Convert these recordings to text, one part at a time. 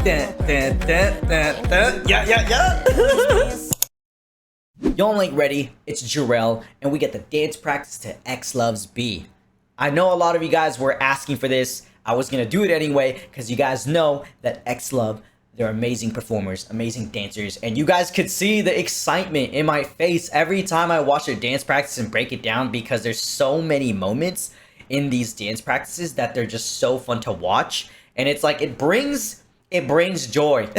Yeah. Y'all ain't ready. It's Jarrell, and we get the dance practice to XLOV's Biii. I know a lot of you guys were asking for this. I was gonna do it anyway, because you guys know that XLOV, they're amazing performers, amazing dancers, and you guys could see the excitement in my face every time I watch their dance practice and break it down, because there's so many moments in these dance practices that they're just so fun to watch, and it's like it brings joy.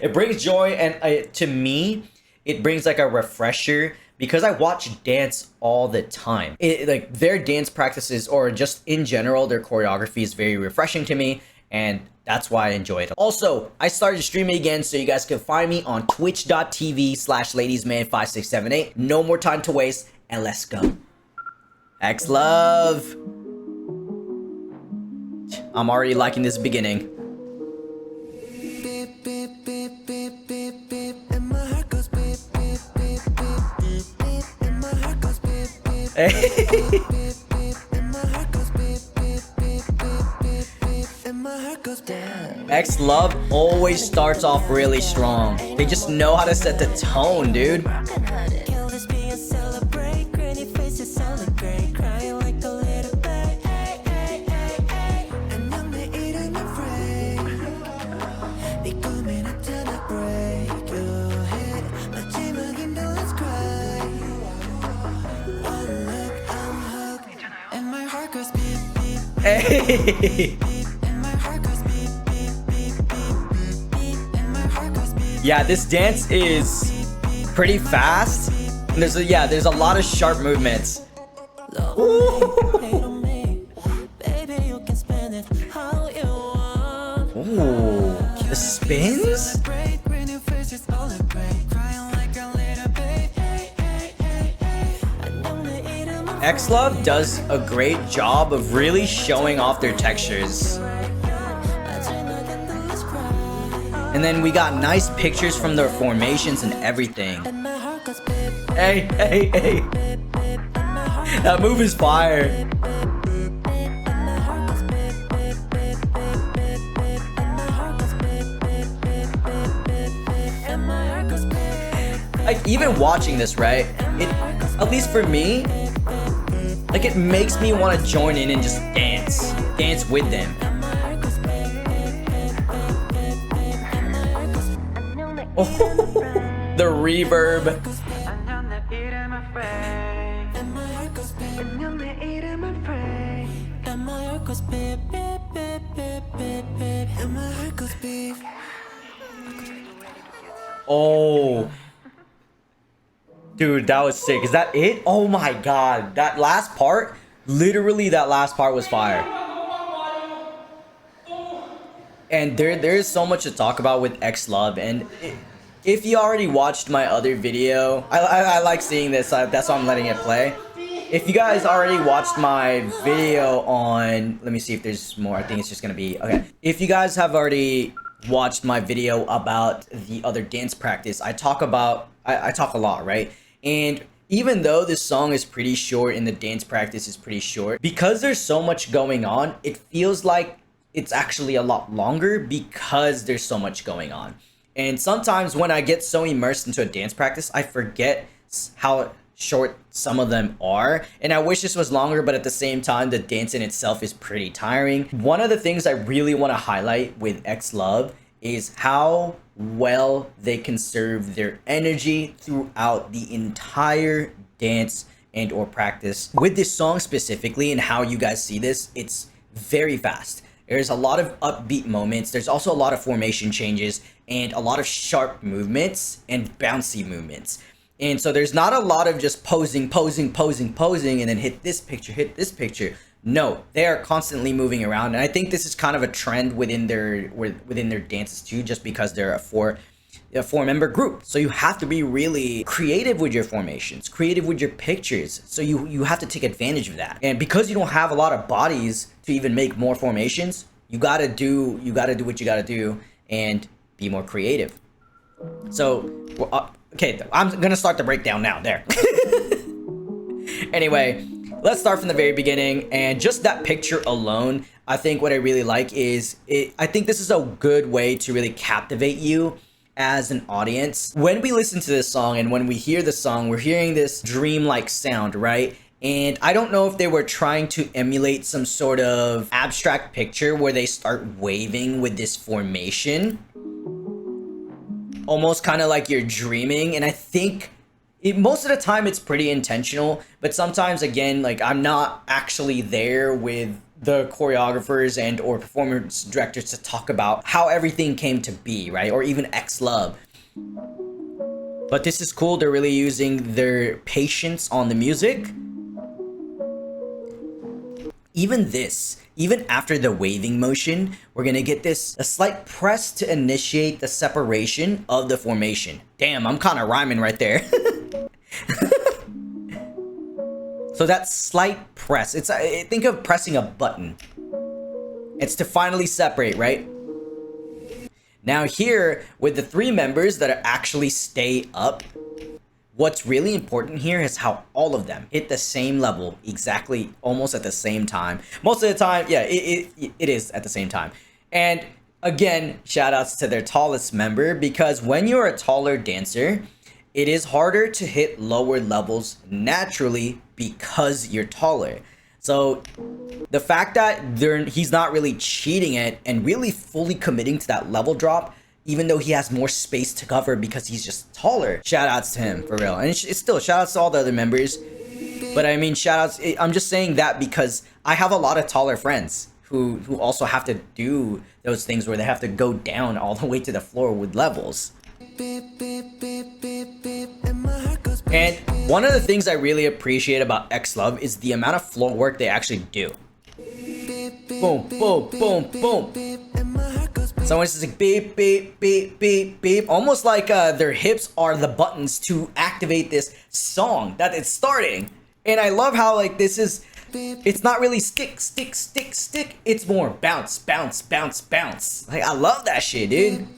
It brings joy, and to me, it brings like a refresher, because I watch dance all the time. Like their dance practices, or just in general, their choreography is very refreshing to me, and that's why I enjoy it. Also, I started streaming again, so you guys can find me on twitch.tv/ladiesman5678. No more time to waste, and let's go. XLOV. I'm already liking this beginning. XLOV always starts off really strong. They just know how to set the tone, dude. Hey. Yeah, this dance is pretty fast. And there's a lot of sharp movements. Ooh, the spins? XLOV does a great job of really showing off their textures. And then we got nice pictures from their formations and everything. Hey. That move is fire. Like, even watching this, right? At least for me, like, it makes me want to join in and just dance with them. Oh, the reverb. Oh. Dude, that was sick. Is that it? Oh my god. That last part, literally that last part was fire. And there's so much to talk about with XLOV, and if you already watched my other video, I like seeing this, that's why I'm letting it play. If you guys already watched my video on, let me see if there's more, I think it's just gonna be, okay. If you guys have already watched my video about the other dance practice, I talk a lot, right? And even though this song is pretty short and the dance practice is pretty short, because there's so much going on, it feels like it's actually a lot longer because there's so much going on. And sometimes when I get so immersed into a dance practice, I forget how short some of them are. And I wish this was longer, but at the same time, the dance in itself is pretty tiring. One of the things I really want to highlight with XLOV is how well they conserve their energy throughout the entire dance and or practice. With this song specifically, and how you guys see this, it's very fast. There's a lot of upbeat moments. There's also a lot of formation changes and a lot of sharp movements and bouncy movements. And so there's not a lot of just posing, and then hit this picture. No, they are constantly moving around. And I think this is kind of a trend within their dances too, just because they're a four-member group. So you have to be really creative with your formations, creative with your pictures. So you have to take advantage of that. And because you don't have a lot of bodies to even make more formations, you gotta do what you gotta do and be more creative. So, okay, I'm gonna start the breakdown now. There. Anyway, let's start from the very beginning. And just that picture alone, I think what I really like is I think this is a good way to really captivate you as an audience. When we listen to this song and when we hear the song, we're hearing this dreamlike sound, right? And I don't know if they were trying to emulate some sort of abstract picture where they start waving with this formation. Almost kind of like you're dreaming. And I think most of the time it's pretty intentional. But sometimes, again, like I'm not actually there with the choreographers and or performance directors to talk about how everything came to be, right? Or even XLOV. But this is cool. They're really using their patience on the music. Even after the waving motion, we're gonna get a slight press to initiate the separation of the formation. Damn, I'm kind of rhyming right there. So that slight press, think of pressing a button. It's to finally separate, right? Now here, with the 3 members that actually stay up, what's really important here is how all of them hit the same level exactly, almost at the same time. Most of the time, yeah, it is at the same time. And again, shout outs to their tallest member, because when you're a taller dancer, it is harder to hit lower levels naturally because you're taller. So the fact that he's not really cheating it and really fully committing to that level drop, even though he has more space to cover because he's just taller. Shout outs to him, for real. And it's still shout outs to all the other members. But I mean, shout outs, I'm just saying that because I have a lot of taller friends who also have to do those things where they have to go down all the way to the floor with levels. And one of the things I really appreciate about XLOV is the amount of floor work they actually do. Boom, boom, boom, boom. Someone's just like beep, beep, beep, beep, beep. Almost like their hips are the buttons to activate this song that it's starting. And I love how like it's not really stick, stick, stick, stick. It's more bounce, bounce, bounce, bounce. Like I love that shit, dude.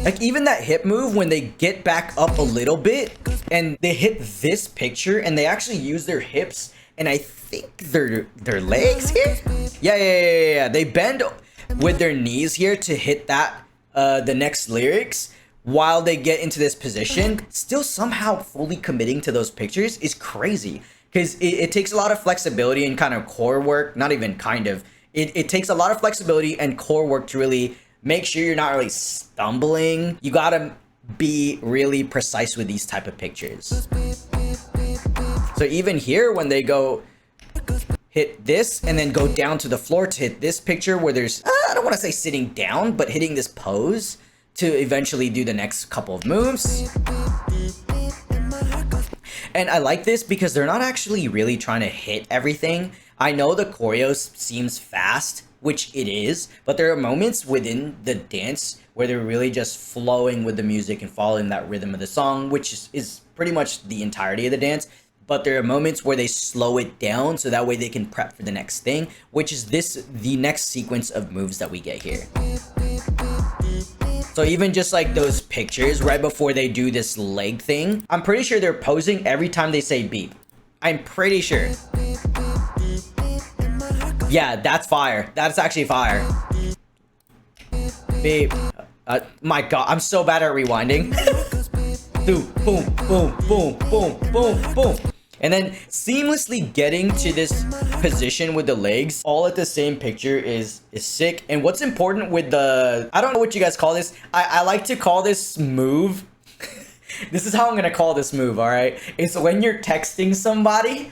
Like even that hip move when they get back up a little bit and they hit this picture and they actually use their hips and I think their legs here. Yeah. They bend with their knees here to hit that the next lyrics while they get into this position. Still somehow fully committing to those pictures is crazy because it takes a lot of flexibility and kind of core work. Not even kind of. It takes a lot of flexibility and core work to really make sure you're not really stumbling. You gotta be really precise with these type of pictures. So even here when they go hit this and then go down to the floor to hit this picture where there's I don't want to say sitting down, but hitting this pose to eventually do the next couple of moves. And I like this because they're not actually really trying to hit everything. I know the choreo seems fast, which it is, but there are moments within the dance where they're really just flowing with the music and following that rhythm of the song, which is pretty much the entirety of the dance. But there are moments where they slow it down so that way they can prep for the next thing, which is the next sequence of moves that we get here. So even just like those pictures right before they do this leg thing, I'm pretty sure they're posing every time they say beep. I'm pretty sure. Yeah, that's fire. That's actually fire. Beep. My god, I'm so bad at rewinding. Boom, boom, boom, boom, boom, boom, boom. And then seamlessly getting to this position with the legs all at the same picture is sick. And what's important with I don't know what you guys call this. I like to call this move. This is how I'm gonna call this move, all right? It's when you're texting somebody,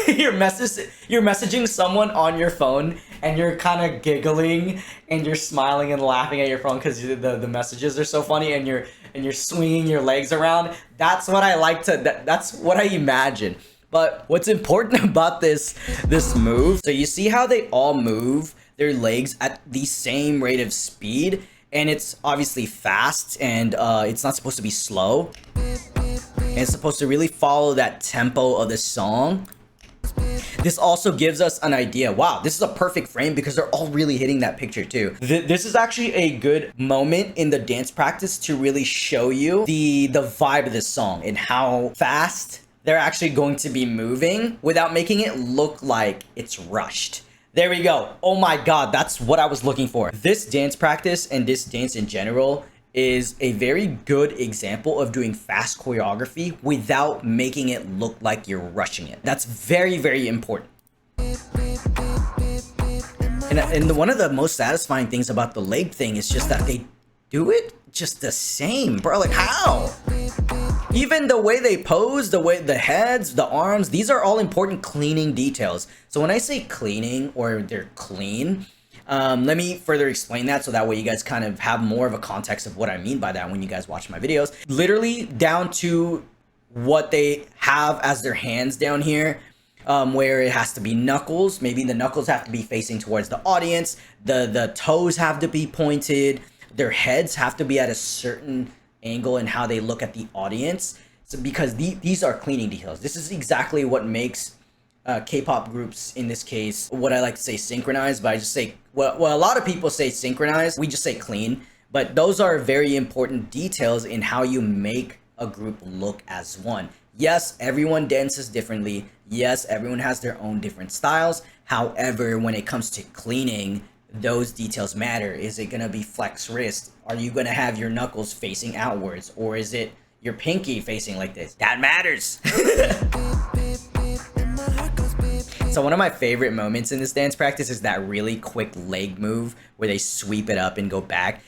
you're messaging someone on your phone and you're kind of giggling and you're smiling and laughing at your phone because the messages are so funny and you're swinging your legs around. That's what I like to, that's what I imagine. But what's important about this move, so you see how they all move their legs at the same rate of speed, and it's obviously fast, and it's not supposed to be slow. And it's supposed to really follow that tempo of the song. This also gives us an idea. Wow, this is a perfect frame because they're all really hitting that picture too. This is actually a good moment in the dance practice to really show you the vibe of this song and how fast they're actually going to be moving without making it look like it's rushed. There we go. Oh my god, that's what I was looking for. This dance practice and this dance in general is a very good example of doing fast choreography without making it look like you're rushing it. That's very, very important. And one of the most satisfying things about the leg thing is just that they do it just the same, bro. Like, how? Even the way they pose, the way the heads, the arms, these are all important cleaning details. So when I say cleaning or they're clean, let me further explain that so that way you guys kind of have more of a context of what I mean by that when you guys watch my videos. Literally down to what they have as their hands down here, where it has to be knuckles. Maybe the knuckles have to be facing towards the audience. The toes have to be pointed. Their heads have to be at a certain angle in how they look at the audience. So because these are cleaning details. This is exactly what makes K-pop groups, in this case, what I like to say synchronized, but I just say, well, a lot of people say synchronized, we just say clean, but those are very important details in how you make a group look as one. Yes, everyone dances differently. Yes, everyone has their own different styles. However, when it comes to cleaning, those details matter. Is it gonna be flex wrist? Are you gonna have your knuckles facing outwards? Or is it your pinky facing like this? That matters. So one of my favorite moments in this dance practice is that really quick leg move where they sweep it up and go back.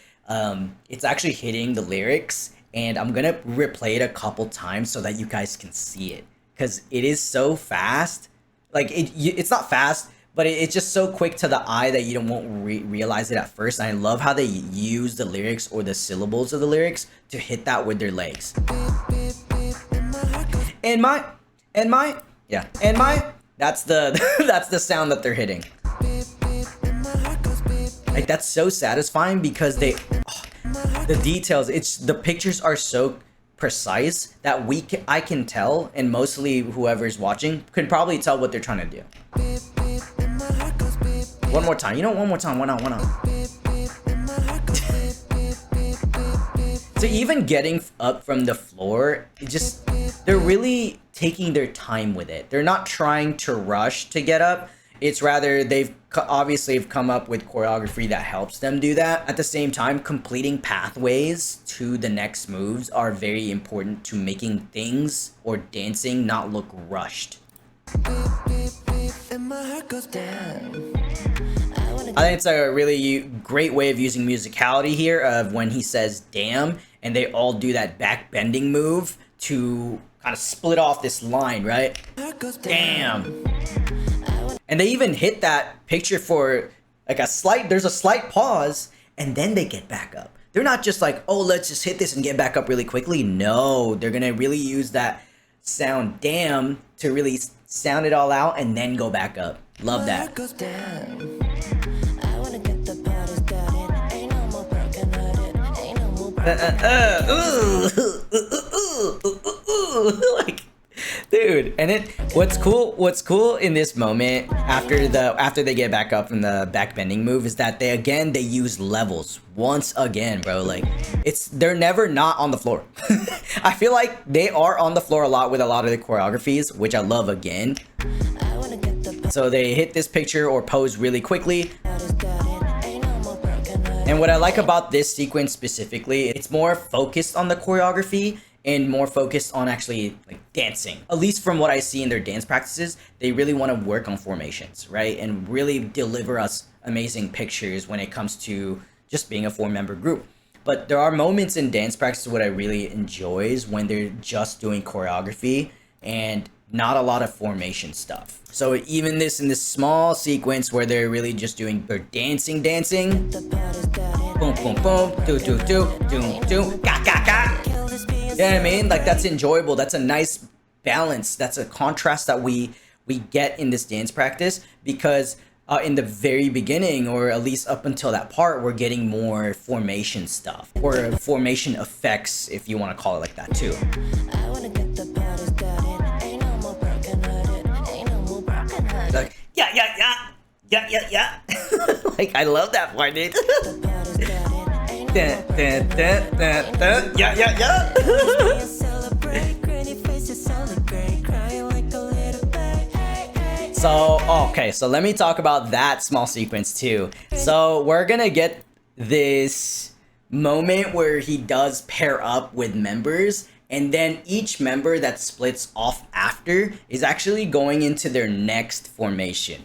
It's actually hitting the lyrics, and I'm gonna replay it a couple times so that you guys can see it, because it is so fast. Like it's not fast, but it's just so quick to the eye that you won't realize it at first. And I love how they use the lyrics or the syllables of the lyrics to hit that with their legs. And my, yeah, and my. That's the that's the sound that they're hitting. Like, that's so satisfying because the details, the pictures are so precise that I can tell, and mostly whoever's watching can probably tell what they're trying to do. One more time. You know, one more time. One on. So even getting up from the floor, they're really taking their time with it. They're not trying to rush to get up. It's rather they've obviously come up with choreography that helps them do that. At the same time, completing pathways to the next moves are very important to making things or dancing not look rushed. I think it's a really great way of using musicality here, of when he says damn and they all do that back bending move to kind of split off this line, right? Damn. And they even hit that picture for like there's a slight pause, and then they get back up. They're not just like, oh, let's just hit this and get back up really quickly. No, they're gonna really use that sound damn to really sound it all out and then go back up. Love that. Like, dude. And then what's cool in this moment after they get back up from the back bending move is that they use levels once again, bro. Like, they're never not on the floor. I feel like they are on the floor a lot with a lot of the choreographies, which I love again. So they hit this picture or pose really quickly. And what I like about this sequence specifically, it's more focused on the choreography and more focused on actually like dancing. At least from what I see in their dance practices, they really want to work on formations, right? And really deliver us amazing pictures when it comes to just being a 4-member group. But there are moments in dance practice what I really enjoy is when they're just doing choreography and not a lot of formation stuff. So even in this small sequence where they're really just doing their dancing. Boom, boom, boom, do, ga, ga, ga. You know what I mean? Like, that's enjoyable. That's a nice balance. That's a contrast that we get in this dance practice, because in the very beginning, or at least up until that part, we're getting more formation stuff, or formation effects, if you want to call it like that too. Like, yeah. Like, I love that part, dude. Yeah. So, okay, so let me talk about that small sequence too. So we're gonna get this moment where he does pair up with members, and then each member that splits off after is actually going into their next formation.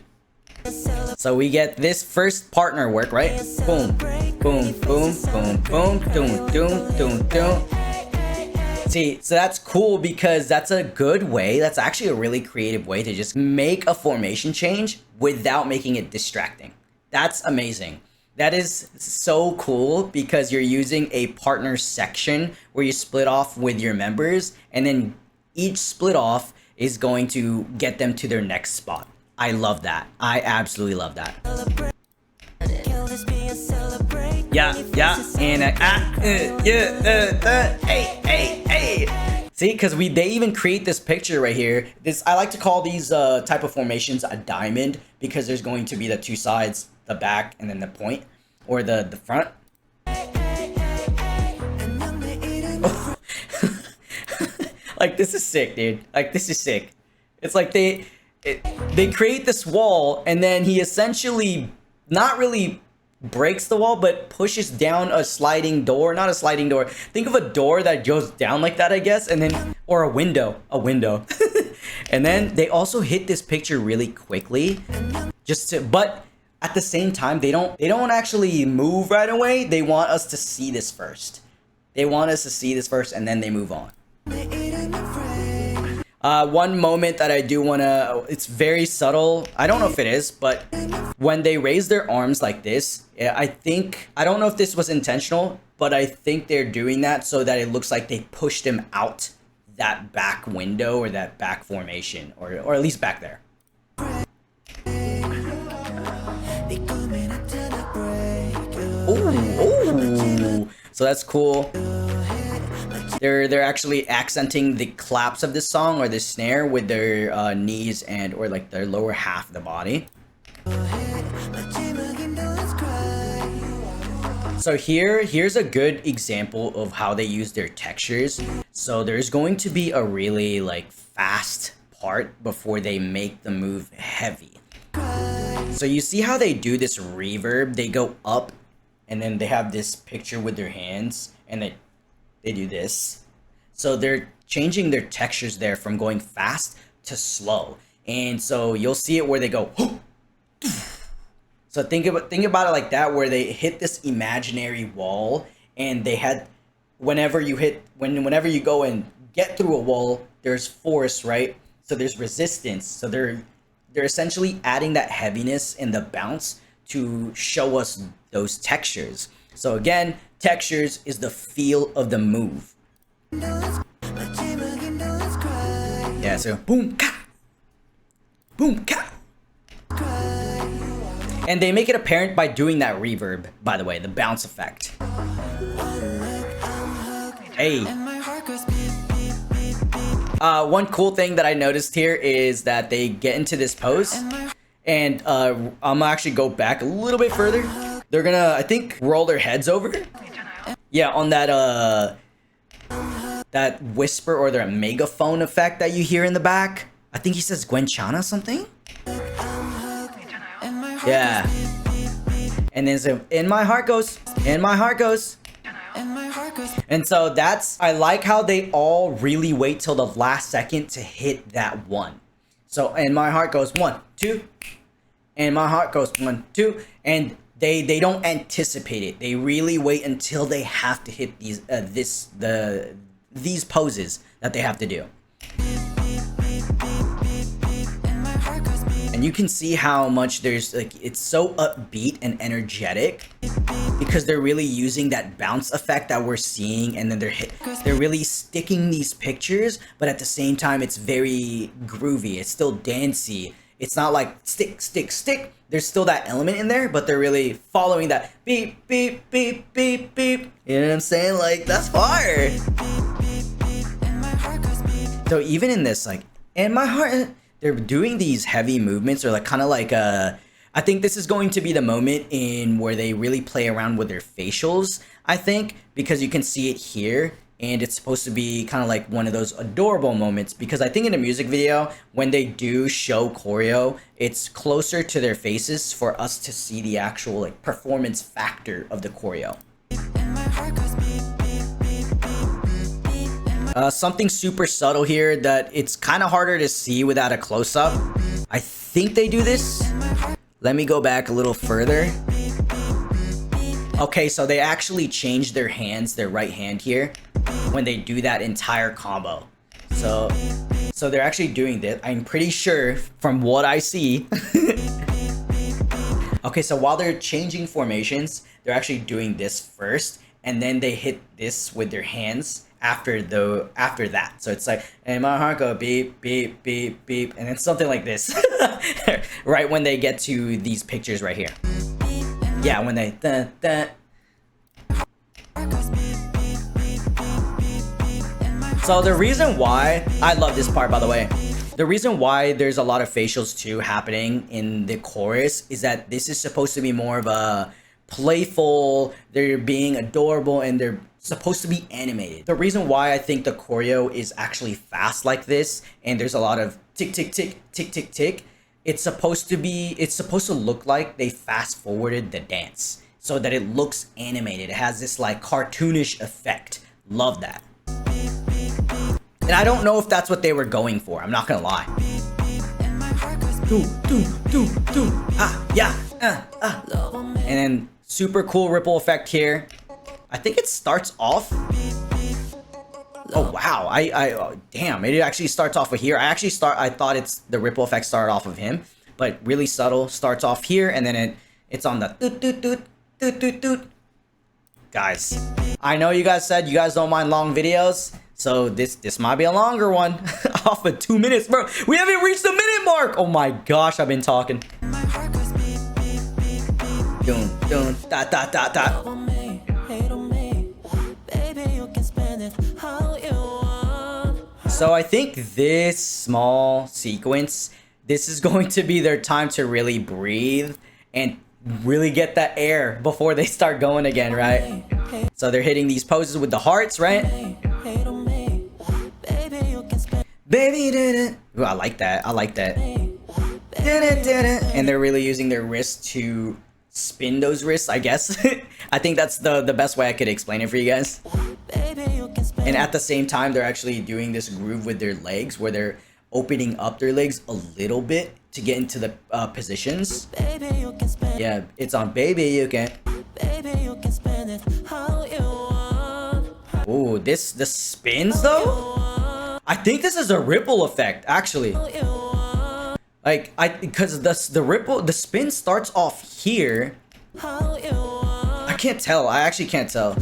So we get this first partner work, right? Boom, boom, boom, boom, boom, doom, doom, doom, doom. See, so that's cool because that's a good way. That's actually a really creative way to just make a formation change without making it distracting. That's amazing. That is so cool because you're using a partner section where you split off with your members, and then each split off is going to get them to their next spot. I love that. I absolutely love that. Yeah, and hey. See, because they even create this picture right here. I like to call these type of formations a diamond because there's going to be the two sides, the back, and then the point, or the front. Like, this is sick, dude. Like, this is sick. It's like they create this wall, and then he essentially not really breaks the wall, but pushes down a sliding door. Not a sliding door. Think of a door that goes down like that, I guess, and then, or a window. And then they also hit this picture really quickly, but at the same time, they don't actually move right away. They want us to see this first. And then they move on. One moment that I do want to, it's very subtle. I don't know if it is, but when they raise their arms like this, I don't know if this was intentional, but I think they're doing that so that it looks like they pushed him out that back window or that back formation, or at least back there. Ooh. So that's cool. They're actually accenting the claps of this song or this snare with their knees or like their lower half of the body. So here's a good example of how they use their textures. So there's going to be a really like fast part before they make the move heavy. So you see how they do this reverb? They go up and then they have this picture with their hands and they do this. So they're changing their textures there from going fast to slow. And so you'll see it where they go. So think about it like that, where they hit this imaginary wall, and they had whenever you go and get through a wall, there's force, right? So there's resistance. So they're essentially adding that heaviness and the bounce to show us those textures. So again, textures is the feel of the move. Yeah, so boom, ka, boom, ka. And they make it apparent by doing that reverb, by the way, the bounce effect. Hey. One cool thing that I noticed here is that they get into this pose, and I'm gonna actually go back a little bit further. They're gonna, I think, roll their heads over. Yeah, on that that whisper or their megaphone effect that you hear in the back. I think he says Gwenchana something. Yeah. And then so, in my heart goes. And so I like how they all really wait till the last second to hit that one. So, and my heart goes 1, 2. And my heart goes 1, 2. And they don't anticipate it. They really wait until they have to hit these poses that they have to do. And you can see how much there's like, it's so upbeat and energetic because they're really using that bounce effect that we're seeing, and then they're really sticking these pictures, but at the same time it's very groovy. It's still dancey. It's not like stick. There's still that element in there, but they're really following that beep, beep, beep, beep, beep. You know what I'm saying? Like, that's fire. So even in this, like, in my heart, they're doing these heavy movements, or like kind of like I think this is going to be the moment in where they really play around with their facials, I think, because you can see it here and it's supposed to be kind of like one of those adorable moments, because I think in a music video, when they do show choreo, it's closer to their faces for us to see the actual like performance factor of the choreo. Something super subtle here that it's kind of harder to see without a close-up. I think they do this. Let me go back a little further. Okay, so they actually change their hands, their right hand here, when they do that entire combo. So they're actually doing this. I'm pretty sure from what I see. Okay, so while they're changing formations, they're actually doing this first, and then they hit this with their hands after that. So it's like, and my heart go beep beep beep beep, and then something like this. Right when they get to these pictures right here. Yeah, when they So the reason why I love this part, by the way, the reason why there's a lot of facials too happening in the chorus is that this is supposed to be more of a playful, they're being adorable, and they're supposed to be animated. The reason why I think the choreo is actually fast like this, and there's a lot of tick tick tick tick tick tick, it's supposed to look like they fast forwarded the dance so that it looks animated. It has this like cartoonish effect. Love that. And I don't know if that's what they were going for, I'm not gonna lie. And then super cool ripple effect here. I think it starts off. Oh wow, damn, it actually starts off of here. I thought the ripple effect started off of him, but really subtle, starts off here, and then it's on the doot doot doot doot doot doot. Guys, I know you guys said you guys don't mind long videos, so this might be a longer one. Off of 2 minutes, bro. We haven't reached the minute mark. Oh my gosh, I've been talking. Dun dun da da da da. So I think this small sequence, this is going to be their time to really breathe and really get that air before they start going again, right? So they're hitting these poses with the hearts, right? Baby, ooh, I like that. I like that. And they're really using their wrists to spin those wrists, I guess. I think that's the best way I could explain it for you guys. And at the same time, they're actually doing this groove with their legs where they're opening up their legs a little bit to get into the positions. Yeah, it's on Baby You Can. Ooh, the spins though? I think this is a ripple effect, actually. Like, because the spin starts off here. I can't tell. I actually can't tell.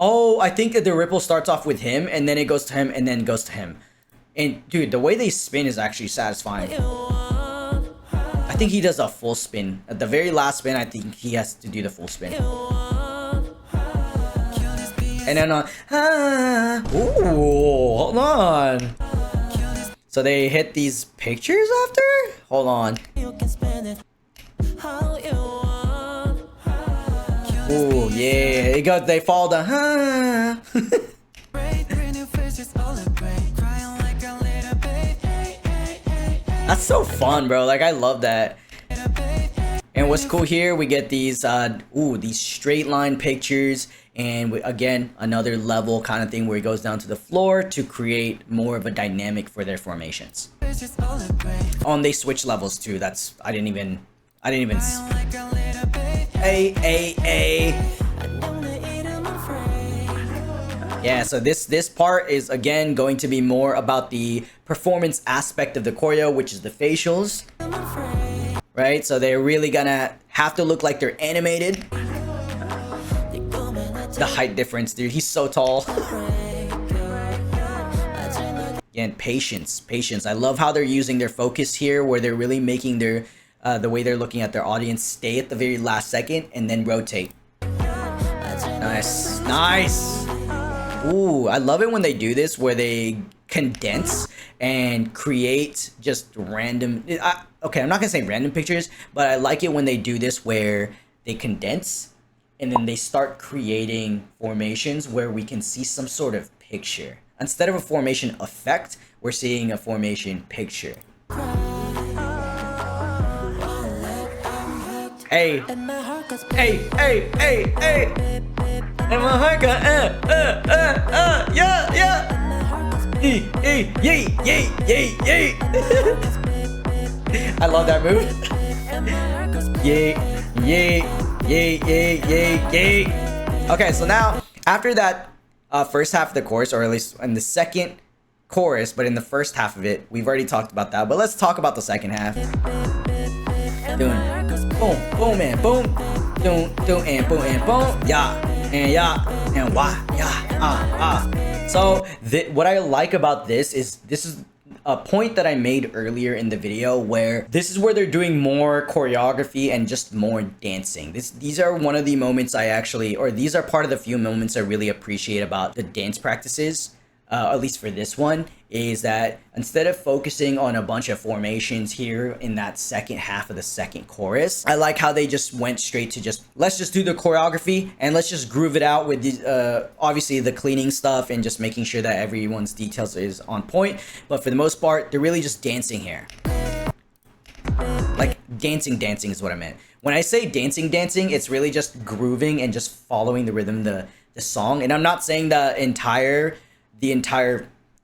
Oh, I think that the ripple starts off with him, and then it goes to him, and then goes to him. And dude, the way they spin is actually satisfying. I think he does a full spin. At the very last spin, I think he has to do the full spin. And then ooh, hold on. So they hit these pictures after? Hold on. Ooh, yeah. They fall down. That's so fun, bro. Like, I love that. And what's cool here, we get these these straight line pictures, and again, another level kind of thing where it goes down to the floor to create more of a dynamic for their formations. Oh, and they switch levels too. I didn't even Yeah, so this part is again going to be more about the performance aspect of the choreo, which is the facials. Right? So they're really gonna have to look like they're animated. The height difference, dude. He's so tall. And patience. I love how they're using their focus here, where they're really making their the way they're looking at their audience stay at the very last second and then rotate. Nice. Ooh, I love it when they do this, where they condense and create just random. Okay, I'm not gonna say random pictures, but I like it when they do this where they condense and then they start creating formations where we can see some sort of picture. Instead of a formation effect, we're seeing a formation picture. Hey, hey, hey, hey, hey, and my heart goes, yeah, yeah. Yay, yay, yay, yay, yay. I love that move. Yay, yay, yay, yay, yay, yay. Okay, so now after that first half of the chorus, or at least in the second chorus, but in the first half of it, we've already talked about that. But let's talk about the second half. Doing boom, boom, and boom, doom, doom, and boom, yeah, and wah, yeah, So what I like about this is a point that I made earlier in the video, where this is where they're doing more choreography and just more dancing. These are one of the moments these are part of the few moments I really appreciate about the dance practices. At least for this one, is that instead of focusing on a bunch of formations here in that second half of the second chorus, I like how they just went straight to let's just do the choreography and let's just groove it out with the, obviously the cleaning stuff and just making sure that everyone's details is on point. But for the most part, they're really just dancing here. Like dancing is what I meant. When I say dancing, it's really just grooving and just following the rhythm, the song. And I'm not saying the entire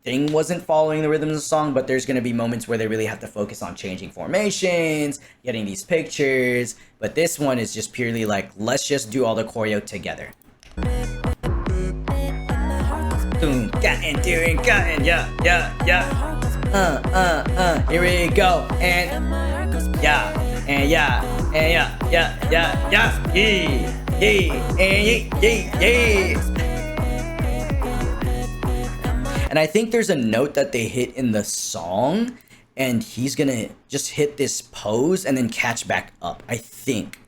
thing wasn't following the rhythm of the song, but there's going to be moments where they really have to focus on changing formations, getting these pictures. But this one is just purely like, let's just do all the choreo together. Boom, doing, yeah, here we go, and yeah, And I think there's a note that they hit in the song, and he's gonna just hit this pose and then catch back up, I think.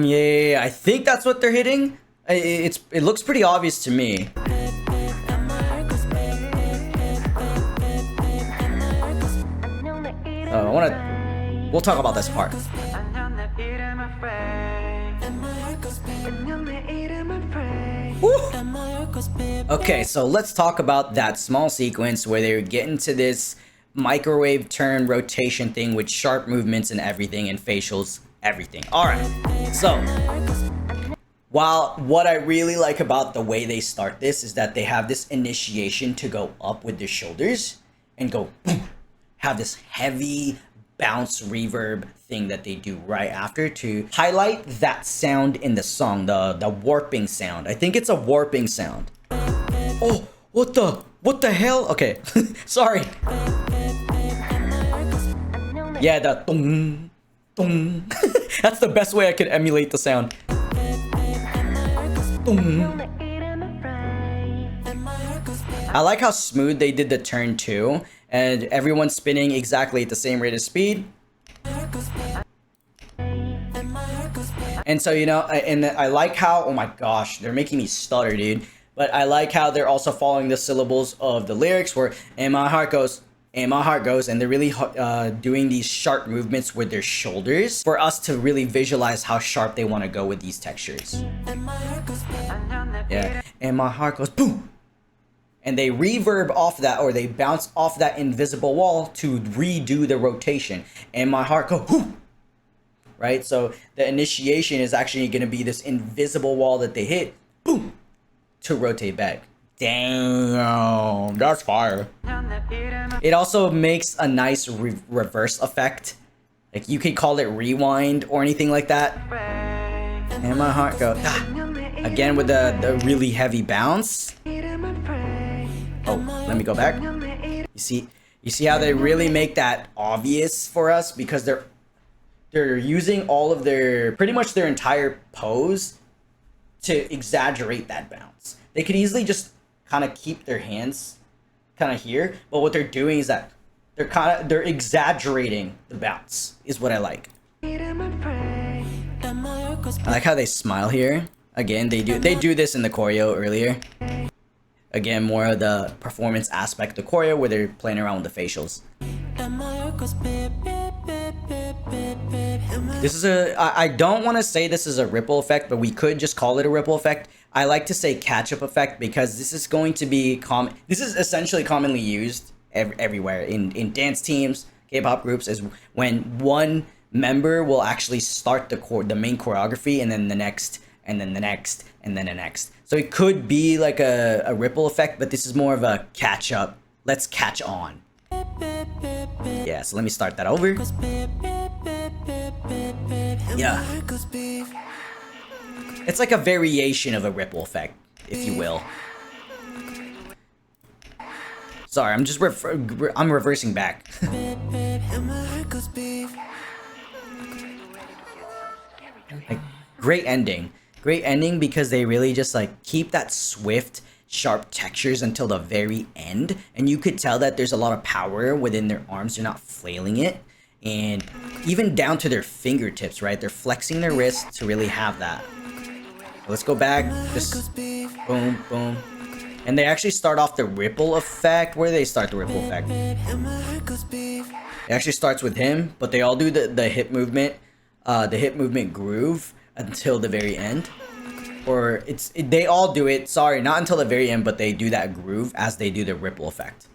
Yeah, I think that's what they're hitting. It looks pretty obvious to me. We'll talk about this part. Woo! Okay, so let's talk about that small sequence where they get into this microwave turn rotation thing with sharp movements and everything, and facials, everything. Alright, so while what I really like about the way they start this is that they have this initiation to go up with their shoulders and go boom, have this heavy bounce reverb thing that they do right after to highlight that sound in the song, the warping sound. I think it's a warping sound. Oh, what the hell? Okay, sorry. Yeah, the dong, dong. That's the best way I could emulate the sound. Dong. I like how smooth they did the turn too, and everyone's spinning exactly at the same rate of speed. And so, you know, and I like how, oh my gosh, they're making me stutter, dude. But I like how they're also following the syllables of the lyrics where, and my heart goes, and my heart goes, and they're really doing these sharp movements with their shoulders for us to really visualize how sharp they want to go with these textures. Yeah, and my heart goes, boom. And they reverb off that, or they bounce off that invisible wall to redo the rotation. And my heart goes, whoo! Right? So the initiation is actually going to be this invisible wall that they hit, boom, to rotate back. Damn, that's fire. It also makes a nice reverse effect. Like you could call it rewind or anything like that. And my heart goes, ah. Again with the really heavy bounce. Oh, let me go back. You see how they really make that obvious for us, because they're using all of pretty much their entire pose to exaggerate that bounce. They could easily just kind of keep their hands kind of here, but what they're doing is that they're exaggerating the bounce, is what I like. I like how they smile here. Again, they do this in the choreo earlier. Again, more of the performance aspect of the choreo where they're playing around with the facials. This is I don't want to say this is a ripple effect, but we could just call it a ripple effect. I like to say catch-up effect because this is going to be common. This is essentially commonly used everywhere in dance teams, K-pop groups, is when one member will actually start the main choreography, and then the next, and then the next, and then the next. So it could be like a ripple effect, but this is more of a catch-up. Let's catch on. Yeah, so let me start that over. Yeah. It's like a variation of a ripple effect, if you will. Sorry, I'm just I'm reversing back. Like, great ending. Great ending because they really just like keep that swift, sharp textures until the very end, and you could tell that there's a lot of power within their arms. They're not flailing it, and even down to their fingertips, right? They're flexing their wrists to really have that. Let's go back. Just boom, boom. And they actually start off the ripple effect. Where do they start the ripple effect? It actually starts with him, but they all do the hip movement groove until the very end. Or they all do it, sorry, not until the very end, but they do that groove as they do the ripple effect.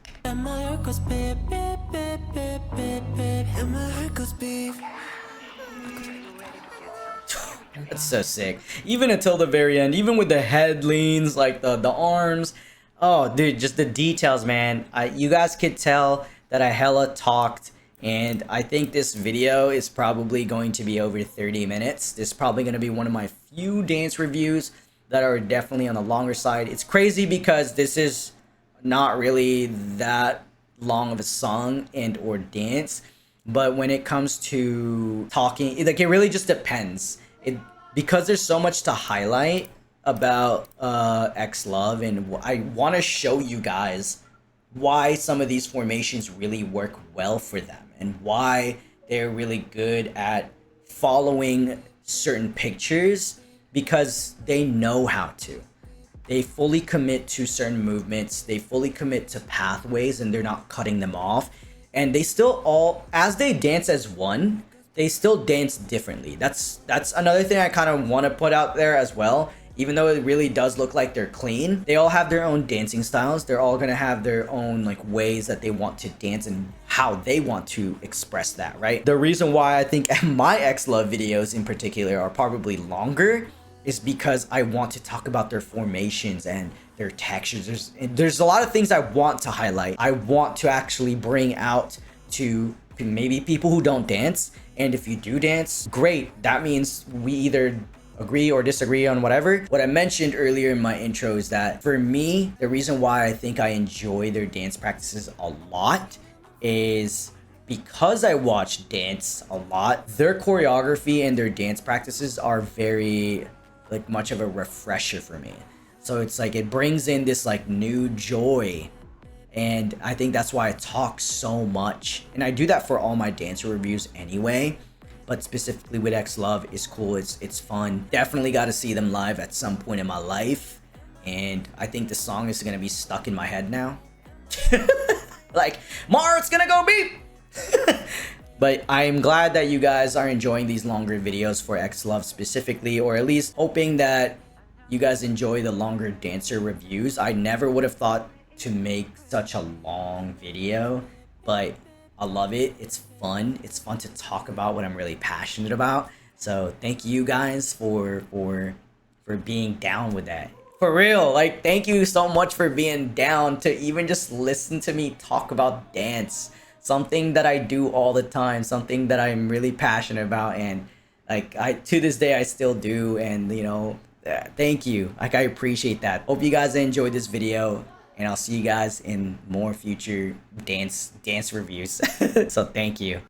That's so sick. Even until the very end, even with the head leans, like the arms. Oh, dude, just the details, man. You guys could tell that I hella talked, and I think this video is probably going to be over 30 minutes. This is probably going to be one of my few dance reviews that are definitely on the longer side. It's crazy because this is not really that long of a song and or dance, but when it comes to talking, like, it really just depends. Because there's so much to highlight about XLOV, and I want to show you guys why some of these formations really work well for them and why they're really good at following certain pictures, because they know how to. They fully commit to certain movements, they fully commit to pathways, and they're not cutting them off. And they still all, as they dance as one, they still dance differently. That's another thing I kind of want to put out there as well. Even though it really does look like they're clean, they all have their own dancing styles. They're all gonna have their own like ways that they want to dance and how they want to express that, right? The reason why I think my XLOV videos in particular are probably longer is because I want to talk about their formations and their textures. There's a lot of things I want to highlight. I want to actually bring out to maybe people who don't dance. And if you do dance, great. That means we either agree or disagree on whatever. What I mentioned earlier in my intro is that for me, the reason why I think I enjoy their dance practices a lot is because I watch dance a lot. Their choreography and their dance practices are very like much of a refresher for me. So it's like it brings in this like new joy. And I think that's why I talk so much. And I do that for all my dancer reviews anyway. But specifically with XLOV, it's cool, it's fun. Definitely got to see them live at some point in my life. And I think the song is going to be stuck in my head now. Like, Mar, it's going to go beep! But I'm glad that you guys are enjoying these longer videos for XLOV specifically. Or at least hoping that you guys enjoy the longer dancer reviews. I never would have thought to make such a long video, but I love it. It's fun. It's fun to talk about what I'm really passionate about. So thank you guys for being down with that. For real, like, thank you so much for being down to even just listen to me talk about dance. Something that I do all the time, something that I'm really passionate about, and like to this day I still do. And you know, thank you. Like, I appreciate that. Hope you guys enjoyed this video. And I'll see you guys in more future dance reviews. So thank you.